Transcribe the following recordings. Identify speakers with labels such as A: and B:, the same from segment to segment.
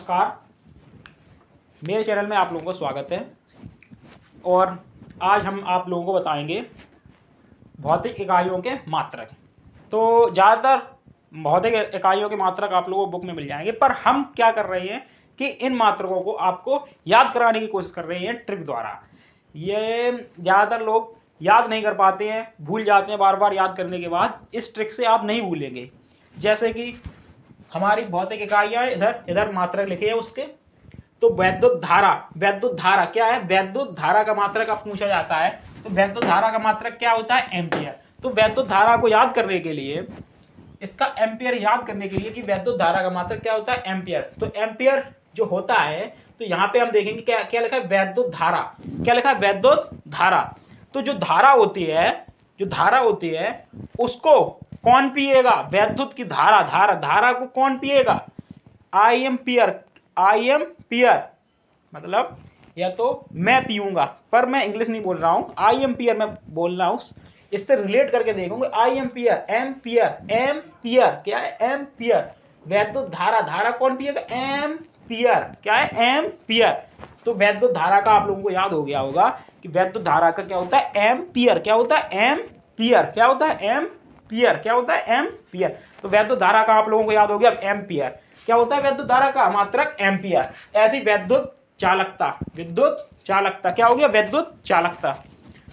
A: नमस्कार, मेरे चैनल में आप लोगों का स्वागत है। और आज हम आप लोगों को बताएंगे भौतिक इकाइयों के मात्रक। तो ज़्यादातर भौतिक इकाइयों के मात्रक आप लोगों को बुक में मिल जाएंगे, पर हम क्या कर रहे हैं कि इन मात्रकों को आपको याद कराने की कोशिश कर रहे हैं ट्रिक द्वारा। ये ज़्यादातर लोग याद नहीं कर पाते हैं, भूल जाते हैं बार बार याद करने के बाद। इस ट्रिक से आप नहीं भूलेंगे। जैसे कि हमारी भौतिक इकाइयाँ इधर मात्रक लिखे हैं उसके। तो वैद्युत धारा क्या है? वैद्युत धारा का मात्रक अब पूछा जाता है, तो वैद्युत धारा का मात्रक क्या होता है? एम्पियर। तो वैद्युत धारा को याद करने के लिए, इसका एम्पियर याद करने के लिए कि वैद्युत धारा का मात्रक क्या होता है? एम्पियर। तो एम्पियर जो होता है, तो यहाँ पे हम देखेंगे क्या क्या लिखा है? वैद्युत धारा। क्या लिखा है? वैद्युत धारा। तो जो धारा होती है उसको कौन पिएगा? वैद्युत की धारा को कौन पिएगा? आई एम्पियर मतलब या तो मैं पीऊंगा, पर मैं इंग्लिश नहीं बोल रहा हूं, आई एम्पियर मैं बोल रहा हूं। इससे रिलेट करके देखोगे। आई एम्पियर क्या है? एम्पियर। वैद्युत धारा कौन पिएगा? एम्पियर। क्या है? एम्पियर। तो वैद्युत धारा का आप लोगों को याद हो गया होगा कि वैद्युत धारा का क्या होता है? एम्पियर। क्या होता है? एम्पियर। क्या होता है? एम्पियर। क्या होता है? एम्पियर। तो वैद्युत धारा का आप लोगों को याद हो गया एम्पियर। क्या होता है वैद्युत धारा का मात्रक? एम्पियर। ऐसी विद्युत चालकता क्या हो गया? विद्युत चालकता।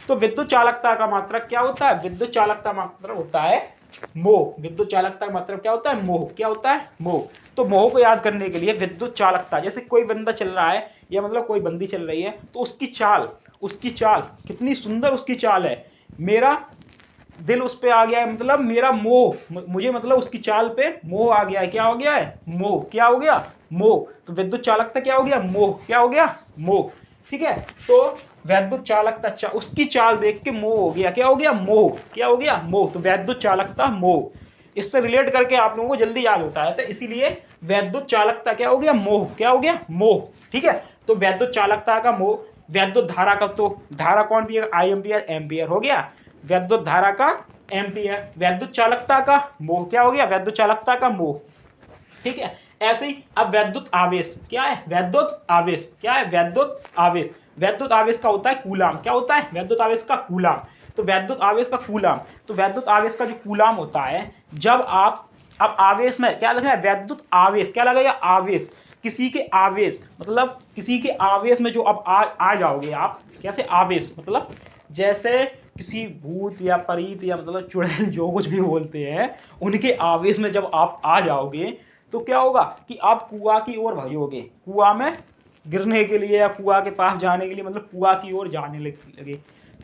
A: तो विद्युत चालकता का मात्रक क्या होता है? विद्युत चालकता मात्रक होता है मोह। विद्युत चालकता का मात्रक क्या होता है? मोह। क्या होता है? मोह। तो मोह को याद करने के लिए विद्युत चालकता, जैसे कोई बंदा चल रहा है या मतलब कोई बंदी चल रही है, तो उसकी चाल कितनी सुंदर उसकी चाल है। मेरा दिल उस पे आ गया है, मतलब मेरा मोह, मुझे मतलब उसकी चाल पे मोह आ गया है। क्या हो गया है? मोह। क्या हो गया? मोह। तो विद्युत चालकता क्या हो गया? मोह। क्या हो गया? मोह। ठीक है। तो वैद्युत चालकता उसकी चाल देख के मोह हो गया। क्या हो गया? मोह। क्या हो गया? मोह। तो वैद्युत चालकता मोह। इससे रिलेट करके आप लोगों को जल्दी याद होता है, तो इसीलिए वैद्युत चालकता क्या हो गया? मोह। क्या हो गया? मोह। ठीक है। तो वैद्युत चालकता का मोह। वैद्युत धारा का, तो धारा कौन पिएगा? आई एम्पियर। एम्पियर हो गया। वैद्युत धारा का एम्पियर। वैद्युत चालकता का मोह। क्या हो गया? वैद्युत चालकता का मोह। ठीक है। ऐसे ही अब वैद्युत आवेश क्या है? वैद्युत आवेश क्या है? वैद्युत आवेश। वैद्युत आवेश का होता है कूलाम। क्या होता है? वैद्युत आवेश का कूलाम। तो वैद्युत आवेश का कूलाम, तो वैद्युत आवेश का जो कूलाम होता है, जब आप अब आवेश में क्या लग रहा है? वैद्युत आवेश। क्या लगेगा? आवेश। किसी के आवेश, मतलब किसी के आवेश में जो अब आ जाओगे आप। कैसे आवेश? मतलब जैसे किसी भूत या परीत या मतलब चुड़ैल, जो कुछ भी बोलते हैं, उनके आवेश में जब आप आ जाओगे तो क्या होगा कि आप कुआं की ओर भागोगे, कुआं में गिरने के लिए या कुआं के पास जाने के लिए, मतलब कुआं की ओर जाने लगे।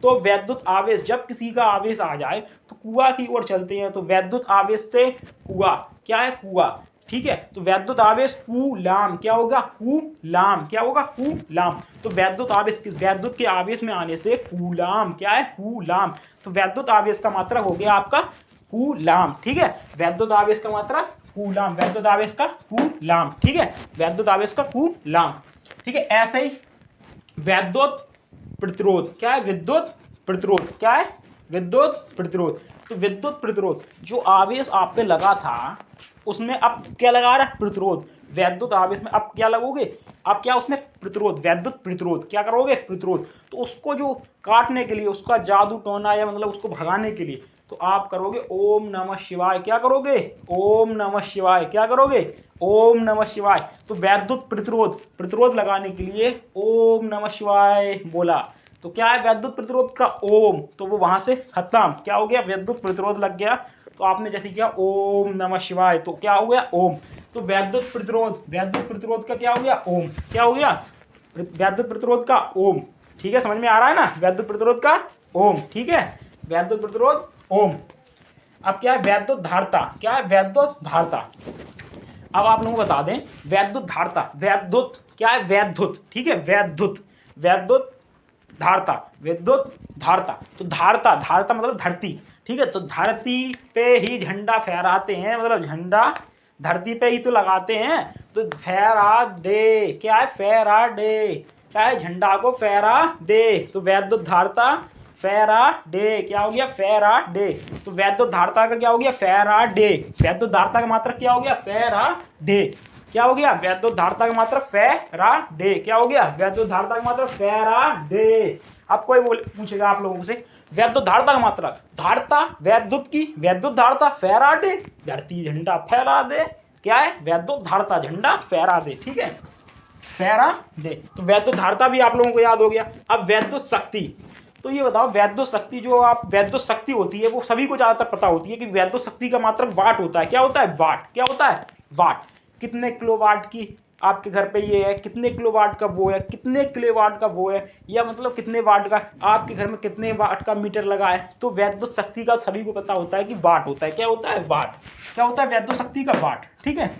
A: तो वैद्युत आवेश, जब किसी का आवेश आ जाए तो कुआं की ओर चलते हैं। तो वैद्युत आवेश से कुआं क्या है? कुआं। ठीक है। तो वैद्युत आवेश कूलाम। क्या होगा? कूलाम। क्या होगा? कूलाम। तो वैद्युत आवेश वैद्युत के आवेश में आने से कूलाम। क्या है? कूलाम। तो वैद्युत आवेश का मात्रक हो गया आपका कूलाम। ठीक है। वैद्युत आवेश का मात्रक कूलाम। वैद्युत आवेश का कूलाम। ठीक है। वैद्युत आवेश का कूलाम। ठीक है। ऐसे ही वैद्युत प्रतिरोध क्या है? विद्युत प्रतिरोध क्या है? विद्युत प्रतिरोध। तो विद्युत प्रतिरोध, जो आवेश आप पे लगा था उसमें अब क्या लगा रहा है? प्रतिरोध। वैद्युत आवेश में अब क्या लगोगे? अब क्या उसमें? प्रतिरोध। वैद्युत प्रतिरोध। क्या करोगे? प्रतिरोध। तो उसको जो काटने के लिए, उसका जादू टोना या मतलब उसको भगाने के लिए, तो आप करोगे ओम नमः शिवाय। क्या करोगे? ओम नमः शिवाय। क्या करोगे? ओम नमः शिवाय। तो वैद्युत प्रतिरोध लगाने के लिए ओम नमः शिवाय बोला, तो क्या है? वैद्युत प्रतिरोध का ओम, तो वो वहां से खत्म। क्या हो गया? वैद्युत प्रतिरोध लग गया। तो आपने जैसे किया ओम नमः शिवाय, तो क्या हो गया? ओम। तो वैद्युत प्रतिरोध का क्या हो गया? ओम। क्या हो गया? वैद्युत प्रतिरोध का ओम। ठीक है। समझ में आ रहा है ना? वैद्युत प्रतिरोध का ओम। ठीक है। वैद्युत प्रतिरोध ओम। अब क्या है? वैद्युत धारता। क्या है? वैद्युत धारता। अब आप लोगों को बता दें, वैद्युत धारता, वैद्युत क्या है? वैद्युत। ठीक है। वैद्युत धारता। तो धारता मतलब धरती। ठीक है। तो धरती पे ही झंडा फहराते हैं, मतलब झंडा धरती पे ही तो लगाते हैं। तो फहराडे क्या है? फहराडे क्या है? झंडा को फहराडे। तो वैद्युत धारता फैराडे। क्या हो गया? फैराडे। तो वैद्युत धारता का क्या हो गया? फैराडे। वैद्युत धारता का मात्रक क्या हो गया? फैराडे। क्या हो गया? वैद्युत धारिता का मात्रक फैराडे। क्या हो गया? वैद्युत धारिता का मात्रक फैराडे। अब कोई पूछेगा आप लोगों से वैद्युत धारिता का मात्रक, धारिता वैद्युत की, वैद्युत धारिता फैराडे, धरती झंडा फहरा दे। क्या है? वैद्युत धारिता झंडा फहरा दे। ठीक है, फैराडे। तो वैद्युत धारिता भी आप लोगों को याद हो गया। अब वैद्युत शक्ति, तो ये बताओ वैद्युत शक्ति जो आप वैद्युत शक्ति होती है वो सभी को ज्यादातर पता होती है कि वैद्युत शक्ति का मात्रक वाट होता है। क्या होता है? वाट। क्या होता है? वाट। कितने किलोवाट की आपके घर पे ये है, कितने किलोवाट का वो है, कितने किलोवाट का वो है, या मतलब कितने वाट का आपके घर में कितने वाट का मीटर लगा है। तो वैद्युत शक्ति का सभी को पता होता है कि वाट होता है। क्या होता है? वाट। क्या होता है? वैद्युत शक्ति का वाट। ठीक है,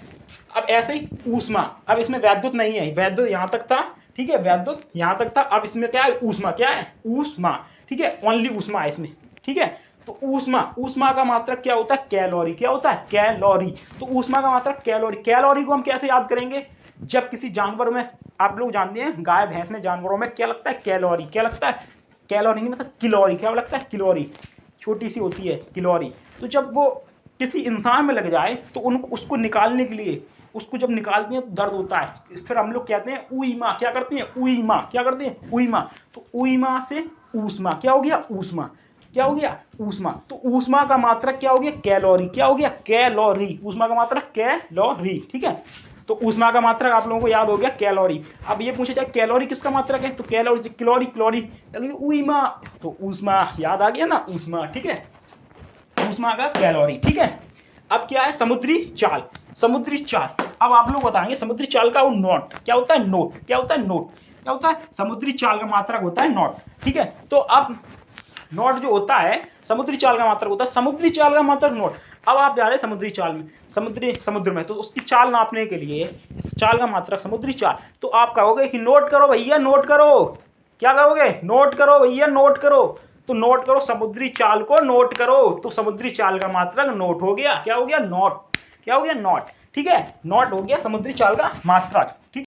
A: अब ऐसे ही ऊष्मा, अब इसमें वैद्युत नहीं है, वैद्युत यहाँ तक था। ठीक है, वैद्युत यहाँ तक था। अब इसमें क्या है? ऊष्मा। क्या है? ऊष्मा। ठीक है, ओनली ऊष्मा है इसमें। ठीक है, तो ऊष्मा, ऊष्मा का मात्रक क्या होता है? कैलोरी। क्या होता है? कैलोरी। तो ऊष्मा का मात्रक कैलोरी। कैलोरी को हम कैसे याद करेंगे? जब किसी जानवर में, आप लोग जानते हैं गाय भैंस में, जानवरों में क्या लगता है? कैलोरी। क्या लगता है? कैलोरी नहीं मतलब किलोरी। क्या लगता है? किलोरी, छोटी सी होती है किलोरी। तो जब वो किसी इंसान में लग जाए तो उनको उसको निकालने के लिए, उसको जब निकालते हैं तो दर्द होता है, फिर हम लोग कहते हैं ऊईमा। क्या करते हैं? ऊईमा। क्या करते हैं? ऊईमा। तो ऊईमा से ऊष्मा। क्या हो गया? ऊष्मा। क्या हो गया? ऊष्मा। तो ऊष्मा का मात्रक क्या हो गया? कैलोरी। क्या हो गया? कैलोरी। ऊष्मा का मात्रक कैलोरी। ठीक है, तो ऊष्मा का मात्रक आप लोगों को याद हो गया कैलोरी। अब ये पूछे जाए कैलोरी किसका मात्रक है, तो कैलोरी किलोरी किलोरी लगी ऊईमा, तो ऊष्मा याद आ गया ना, ऊष्मा। ठीक है, ऊष्मा का कैलोरी। ठीक है, अब क्या है? समुद्री चाल। समुद्री चाल, अब आप लोग बताएंगे समुद्री चाल का वो नोट क्या होता है? नोट। क्या होता है? नोट। क्या होता है? समुद्री चाल का मात्रक होता है नोट। ठीक है, तो अब नोट जो होता है समुद्री चाल का मात्रक होता है, समुद्री चाल का मात्रक नोट। अब आप जा रहे हैं समुद्री चाल में, समुद्र में, तो उसकी चाल नापने के लिए इस चाल का मात्रक समुद्री चाल, तो आप कहोगे कि नोट करो भैया, नोट करो। क्या कहोगे? नोट करो भैया, नोट करो। तो नोट करो समुद्री चाल को, नोट करो। तो समुद्री चाल का मात्रक नोट हो गया। क्या हो गया? नोट। क्या हो गया? नोट। ठीक है, नोट हो गया समुद्री चाल का मात्रक। ठीक।